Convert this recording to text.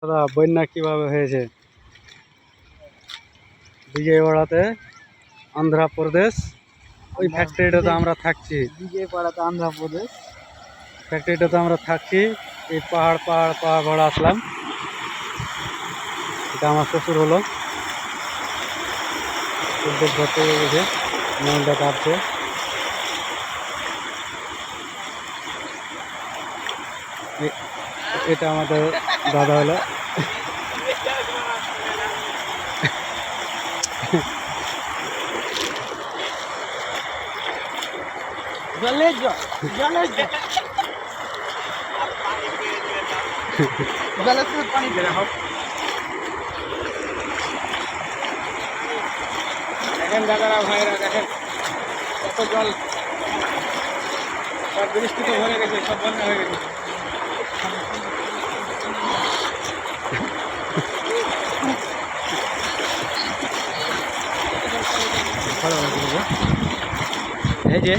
দাদা বন্যা কিভাবে হয়েছে বিজয়ওয়াড়াতে, অন্ধ্রপ্রদেশ। ওই ফ্যাক্টরিটাতে আমরা থাকছি। বিজয়পাড়াতে অন্ধ্রপ্রদেশ ফ্যাক্টরিটাতে আমরা থাকছি। এই পাহাড় পাহাড় পাহাড় ঘোড়া আসলাম। এটা আমার শ্বশুর হলো, ধরতে গেছে, মহিলা কাটছে। এটা আমাদের দাদা হলো। জলের জল জলের জল জলের সাথে পানি দেওয়া হোক। দেখেন দাদারা ভাইরা, দেখেন কত জল, সব বৃষ্টিতে ভরে গেছে, সব বন্যা হয়ে গেছে। এই যে